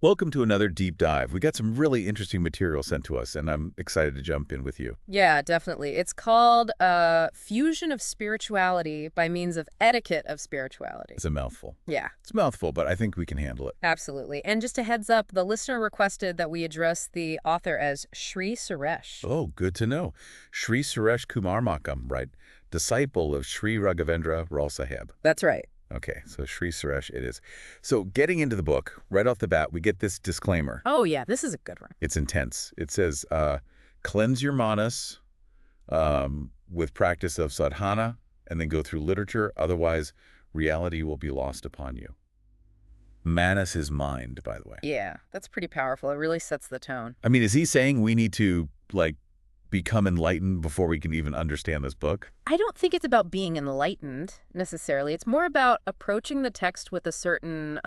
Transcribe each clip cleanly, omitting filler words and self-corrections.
Welcome to another deep dive. We got some really interesting material sent to us, and I'm excited to jump in with you. Yeah, definitely. It's called Fusion of Spirituality by Means of Etiquette of Spirituality. It's a mouthful. Yeah, It's a mouthful, but I think we can handle it. absolutely. And just a heads up, the listener requested that we address the author as Shri Suresh. Oh, good to know. Shri Suresh Kumar Makam, right? Disciple of Shri Raghavendra Ral Sahib. That's right. Okay, so Shri Suresh it is. So getting into the book, right off the bat, we get this disclaimer. Oh, yeah, this is a good one. It's intense. It says, cleanse your manas with practice of sadhana, and then go through literature. Otherwise, reality will be lost upon you. Manas is mind, by the way. Yeah, that's pretty powerful. It really sets the tone. I mean, is he saying we need to, become enlightened before we can even understand this book? I don't think it's about being enlightened, necessarily. It's more about approaching the text with a certain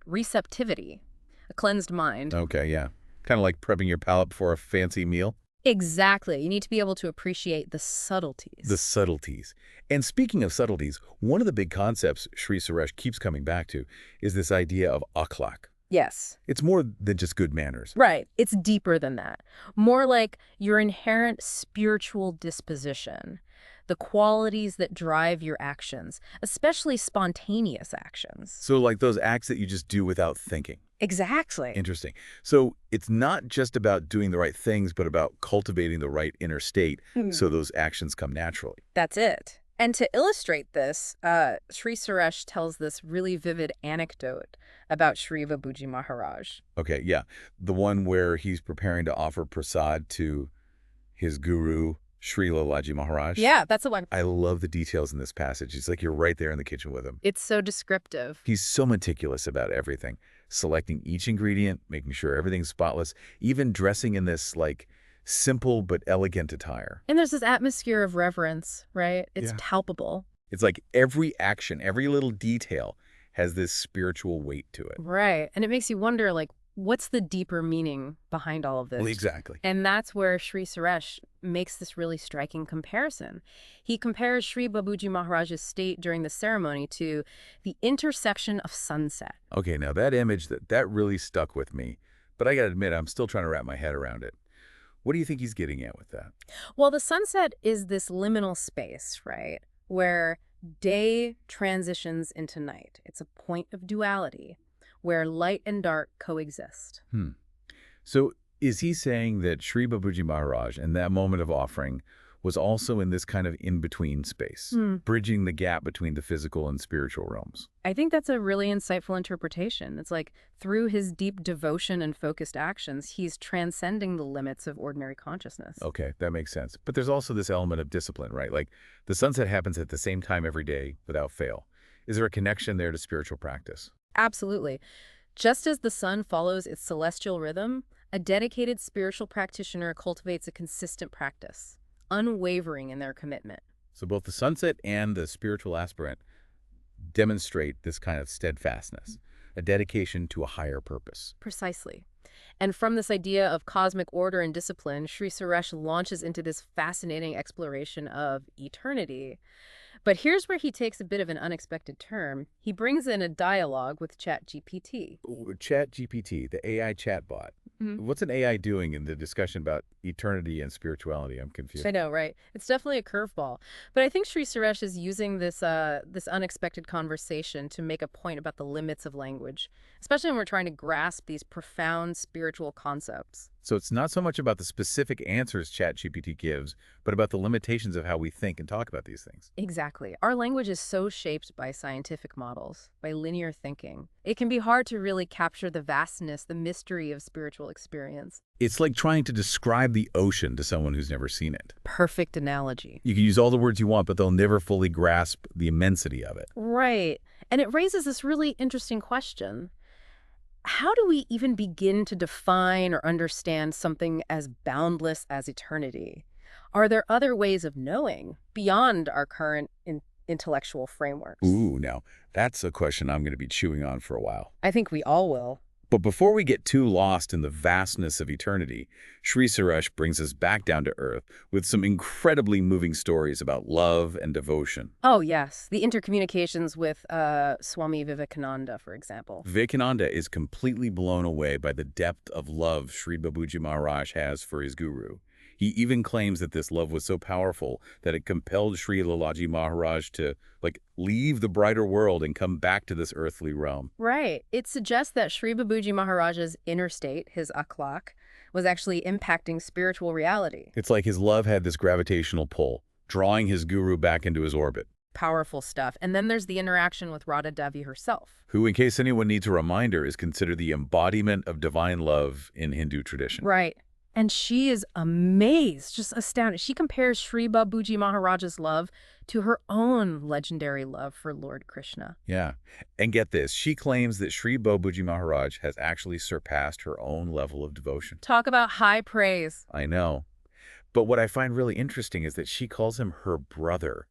receptivity, a cleansed mind. Okay, yeah. Kind of like prepping your palate before a fancy meal. Exactly. You need to be able to appreciate the subtleties. The subtleties. And speaking of subtleties, one of the big concepts Shri Suresh keeps coming back to is this idea of akhlaq. Yes. It's more than just good manners. Right. It's deeper than that. More like your inherent spiritual disposition, the qualities that drive your actions, especially spontaneous actions. So like those acts that you just do without thinking. Exactly. Interesting. So it's not just about doing the right things, but about cultivating the right inner state so those actions come naturally. That's it. And to illustrate this, Shri Suresh tells this really vivid anecdote about Shri Babuji Maharaj. Okay, yeah. The one where he's preparing to offer Prasad to his guru, Shri Lalaji Maharaj. Yeah, that's the one. I love the details in this passage. It's like you're right there in the kitchen with him. It's so descriptive. He's so meticulous about everything, selecting each ingredient, making sure everything's spotless, even dressing in this, simple but elegant attire. And there's this atmosphere of reverence, right? It's Yeah. palpable. It's like every action, every little detail has this spiritual weight to it. Right. And it makes you wonder, what's the deeper meaning behind all of this? Well, exactly. And that's where Shri Suresh makes this really striking comparison. He compares Shri Babuji Maharaj's state during the ceremony to the intersection of sunset. Okay, now that image, that really stuck with me. But I gotta admit, I'm still trying to wrap my head around it. What do you think he's getting at with that? Well, the sunset is this liminal space, right, where day transitions into night. It's a point of duality where light and dark coexist. So is he saying that Shri Babuji Maharaj, in that moment of offering, was also in this kind of in-between space, bridging the gap between the physical and spiritual realms? I think that's a really insightful interpretation. It's like through his deep devotion and focused actions, he's transcending the limits of ordinary consciousness. Okay, that makes sense. But there's also this element of discipline, right? Like the sunset happens at the same time every day without fail. Is there a connection there to spiritual practice? Absolutely. Just as the sun follows its celestial rhythm, a dedicated spiritual practitioner cultivates a consistent practice, unwavering in their commitment. So both the sunset and the spiritual aspirant demonstrate this kind of steadfastness, a dedication to a higher purpose. Precisely. And from this idea of cosmic order and discipline, Shri Suresh launches into this fascinating exploration of eternity. But here's where he takes a bit of an unexpected turn. He brings in a dialogue with ChatGPT. ChatGPT, the AI chatbot. What's an AI doing in the discussion about eternity and spirituality? I'm confused. I know, right? It's definitely a curveball. But I think Shri Suresh is using this unexpected conversation to make a point about the limits of language, especially when we're trying to grasp these profound spiritual concepts. So it's not so much about the specific answers ChatGPT gives, but about the limitations of how we think and talk about these things. Exactly. Our language is so shaped by scientific models, by linear thinking. It can be hard to really capture the vastness, the mystery of spiritual experience. It's like trying to describe the ocean to someone who's never seen it. Perfect analogy. You can use all the words you want, but they'll never fully grasp the immensity of it. Right. And it raises this really interesting question. How do we even begin to define or understand something as boundless as eternity? Are there other ways of knowing beyond our current intellectual frameworks? Ooh, now, that's a question I'm going to be chewing on for a while. I think we all will. But before we get too lost in the vastness of eternity, Shri Suresh brings us back down to earth with some incredibly moving stories about love and devotion. Oh, yes. The intercommunications with Swami Vivekananda, for example. Vivekananda is completely blown away by the depth of love Shri Babuji Maharaj has for his guru. He even claims that this love was so powerful that it compelled Shri Lalaji Maharaj to, leave the brighter world and come back to this earthly realm. Right. It suggests that Shri Babuji Maharaj's inner state, his Akhlaq, was actually impacting spiritual reality. It's like his love had this gravitational pull, drawing his guru back into his orbit. Powerful stuff. And then there's the interaction with Radha Devi herself. Who, in case anyone needs a reminder, is considered the embodiment of divine love in Hindu tradition. Right. And she is amazed, just astounded. She compares Shri Babuji Maharaj's love to her own legendary love for Lord Krishna. Yeah. And get this, she claims that Shri Babuji Maharaj has actually surpassed her own level of devotion. Talk about high praise. I know. But what I find really interesting is that she calls him her brother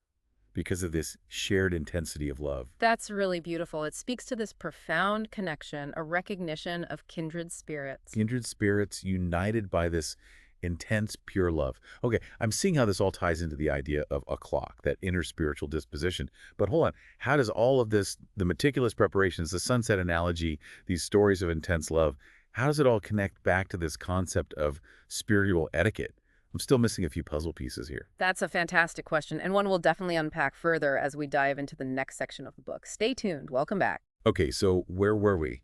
because of this shared intensity of love. That's really beautiful. It speaks to this profound connection, a recognition of kindred spirits. Kindred spirits united by this intense, pure love. Okay, I'm seeing how this all ties into the idea of Akhlaq, that inner spiritual disposition. But hold on, how does all of this, the meticulous preparations, the sunset analogy, these stories of intense love, how does it all connect back to this concept of spiritual etiquette? I'm still missing a few puzzle pieces here. That's a fantastic question, and one we'll definitely unpack further as we dive into the next section of the book. Stay tuned. Welcome back. Okay, so where were we?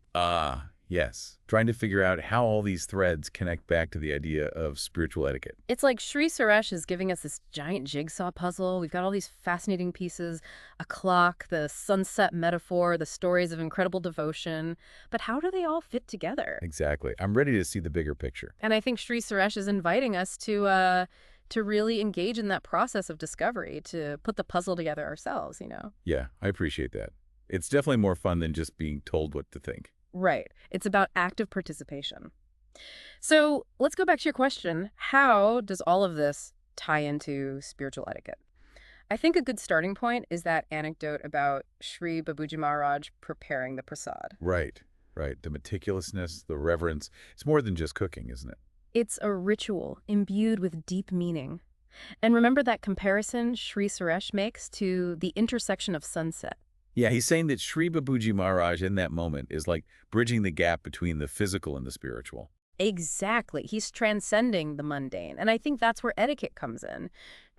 Yes. Trying to figure out how all these threads connect back to the idea of spiritual etiquette. It's like Shri Suresh is giving us this giant jigsaw puzzle. We've got all these fascinating pieces, a clock, the sunset metaphor, the stories of incredible devotion. But how do they all fit together? Exactly. I'm ready to see the bigger picture. And I think Shri Suresh is inviting us to really engage in that process of discovery, to put the puzzle together ourselves, Yeah, I appreciate that. It's definitely more fun than just being told what to think. Right. It's about active participation. So let's go back to your question. How does all of this tie into spiritual etiquette? I think a good starting point is that anecdote about Shri Babuji Maharaj preparing the Prasad. Right. The meticulousness, the reverence. It's more than just cooking, isn't it? It's a ritual imbued with deep meaning. And remember that comparison Shri Suresh makes to the intersection of sunset. Yeah, he's saying that Shri Babuji Maharaj in that moment is like bridging the gap between the physical and the spiritual. Exactly. He's transcending the mundane. And I think that's where etiquette comes in.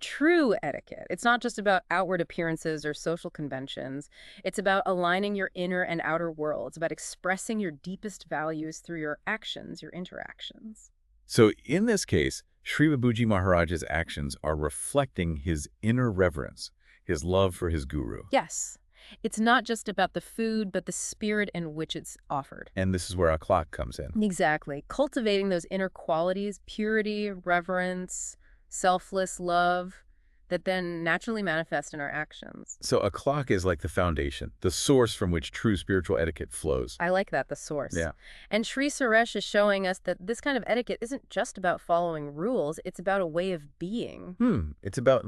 True etiquette. It's not just about outward appearances or social conventions. It's about aligning your inner and outer world. It's about expressing your deepest values through your actions, your interactions. So in this case, Shri Babuji Maharaj's actions are reflecting his inner reverence, his love for his guru. Yes. It's not just about the food, but the spirit in which it's offered. And this is where Akhlaq comes in. Exactly. Cultivating those inner qualities, purity, reverence, selfless love, that then naturally manifest in our actions. So Akhlaq is like the foundation, the source from which true spiritual etiquette flows. I like that, the source. Yeah. And Shri Suresh is showing us that this kind of etiquette isn't just about following rules, it's about a way of being. It's about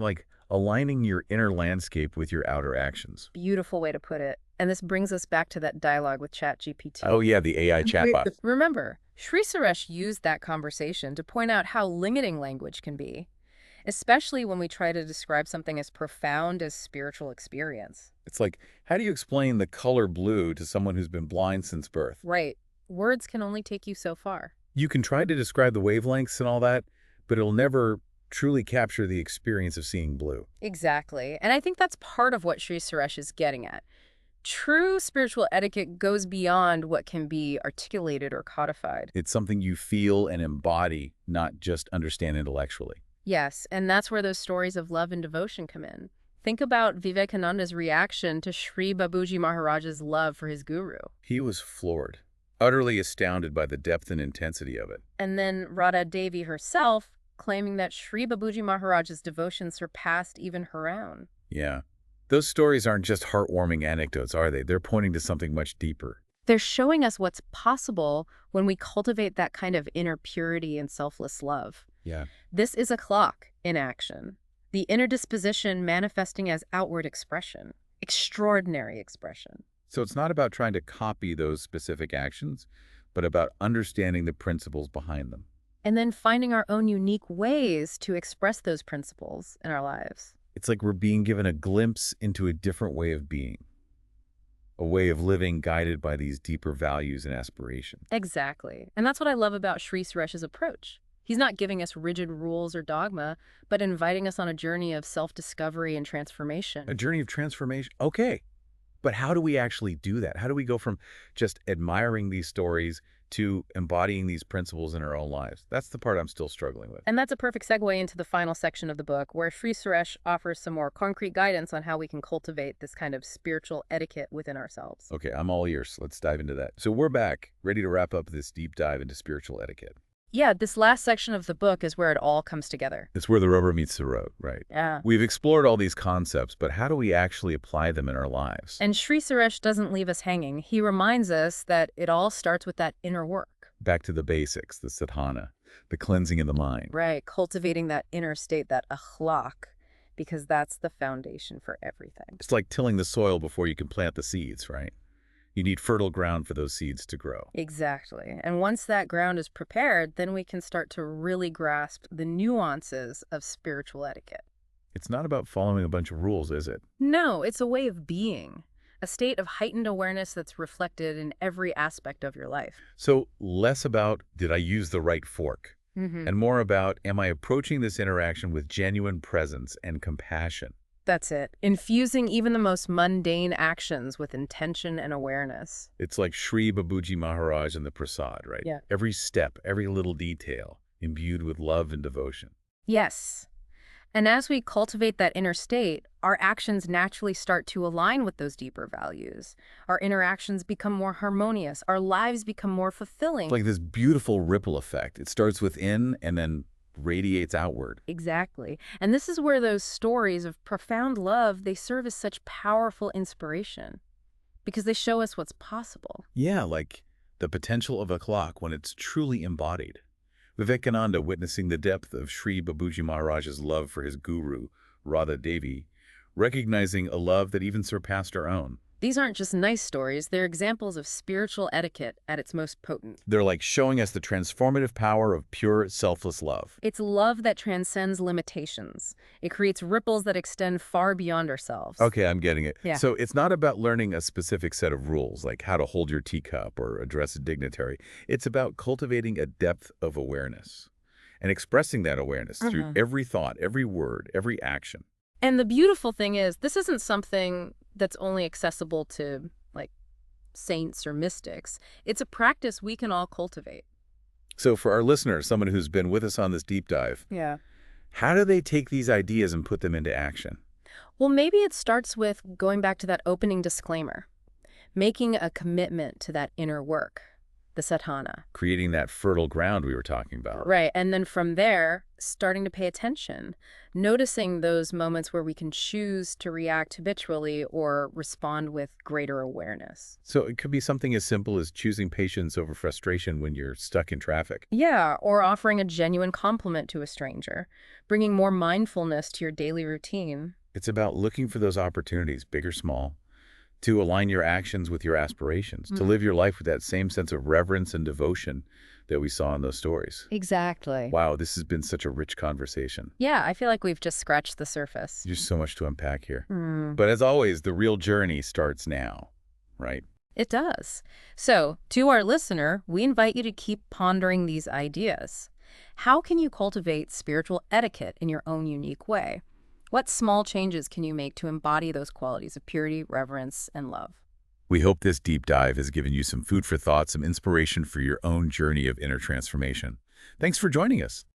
aligning your inner landscape with your outer actions. Beautiful way to put it. And this brings us back to that dialogue with ChatGPT. Oh yeah, the AI chatbot. Remember, Shri Suresh used that conversation to point out how limiting language can be, especially when we try to describe something as profound as spiritual experience. It's like, how do you explain the color blue to someone who's been blind since birth? Right. Words can only take you so far. You can try to describe the wavelengths and all that, but it'll never truly capture the experience of seeing blue. Exactly. And I think that's part of what Shri Suresh is getting at. True spiritual etiquette goes beyond what can be articulated or codified. It's something you feel and embody, not just understand intellectually. Yes, and that's where those stories of love and devotion come in. Think about Vivekananda's reaction to Shri Babuji Maharaj's love for his guru. He was floored, utterly astounded by the depth and intensity of it. And then Radha Devi herself claiming that Shri Babuji Maharaj's devotion surpassed even her own. Yeah. Those stories aren't just heartwarming anecdotes, are they? They're pointing to something much deeper. They're showing us what's possible when we cultivate that kind of inner purity and selfless love. Yeah. This is Akhlaq in action. The inner disposition manifesting as outward expression. Extraordinary expression. So it's not about trying to copy those specific actions, but about understanding the principles behind them. And then finding our own unique ways to express those principles in our lives. It's like we're being given a glimpse into a different way of being, a way of living guided by these deeper values and aspirations. Exactly. And that's what I love about Shri Suresh's approach. He's not giving us rigid rules or dogma, but inviting us on a journey of self-discovery and transformation. A journey of transformation. Okay. But how do we actually do that? How do we go from just admiring these stories to embodying these principles in our own lives? That's the part I'm still struggling with. And that's a perfect segue into the final section of the book, where Shri Suresh offers some more concrete guidance on how we can cultivate this kind of spiritual etiquette within ourselves. Okay, I'm all ears. Let's dive into that. So we're back, ready to wrap up this deep dive into spiritual etiquette. Yeah, this last section of the book is where it all comes together. It's where the rubber meets the road, right? Yeah. We've explored all these concepts, but how do we actually apply them in our lives? And Shri Suresh doesn't leave us hanging. He reminds us that it all starts with that inner work. Back to the basics, the sadhana, the cleansing of the mind. Right, cultivating that inner state, that akhlaq, because that's the foundation for everything. It's like tilling the soil before you can plant the seeds, right? You need fertile ground for those seeds to grow. Exactly. And once that ground is prepared, then we can start to really grasp the nuances of spiritual etiquette. It's not about following a bunch of rules, is it? No, it's a way of being, a state of heightened awareness that's reflected in every aspect of your life. So less about, did I use the right fork? And more about, am I approaching this interaction with genuine presence and compassion? That's it. Infusing even the most mundane actions with intention and awareness. It's like Shri Babuji Maharaj and the Prasad, right? Yeah. Every step, every little detail, imbued with love and devotion. Yes. And as we cultivate that inner state, our actions naturally start to align with those deeper values. Our interactions become more harmonious. Our lives become more fulfilling. It's like this beautiful ripple effect. It starts within and then radiates outward. Exactly. And this is where those stories of profound love, they serve as such powerful inspiration because they show us what's possible. Yeah, like the potential of Akhlaq when it's truly embodied. Vivekananda witnessing the depth of Shri Babuji Maharaj's love for his guru, Radha Devi, recognizing a love that even surpassed our own. These aren't just nice stories, they're examples of spiritual etiquette at its most potent. They're like showing us the transformative power of pure, selfless love. It's love that transcends limitations. It creates ripples that extend far beyond ourselves. Okay, I'm getting it. Yeah. So it's not about learning a specific set of rules, like how to hold your teacup or address a dignitary. It's about cultivating a depth of awareness and expressing that awareness through every thought, every word, every action. And the beautiful thing is, this isn't something that's only accessible to, like, saints or mystics. It's a practice we can all cultivate. So for our listeners, someone who's been with us on this deep dive, Yeah. how do they take these ideas and put them into action? Well, maybe it starts with going back to that opening disclaimer, making a commitment to that inner work, the sadhana. Creating that fertile ground we were talking about. Right. And then from there, starting to pay attention, noticing those moments where we can choose to react habitually or respond with greater awareness. So it could be something as simple as choosing patience over frustration when you're stuck in traffic. Yeah, or offering a genuine compliment to a stranger, bringing more mindfulness to your daily routine. It's about looking for those opportunities, big or small, to align your actions with your aspirations, to live your life with that same sense of reverence and devotion that we saw in those stories. Exactly. Wow, this has been such a rich conversation. Yeah, I feel like we've just scratched the surface. There's so much to unpack here. But as always, the real journey starts now, right? It does. So, to our listener, we invite you to keep pondering these ideas. How can you cultivate spiritual etiquette in your own unique way? What small changes can you make to embody those qualities of purity, reverence, and love? We hope this deep dive has given you some food for thought, some inspiration for your own journey of inner transformation. Thanks for joining us.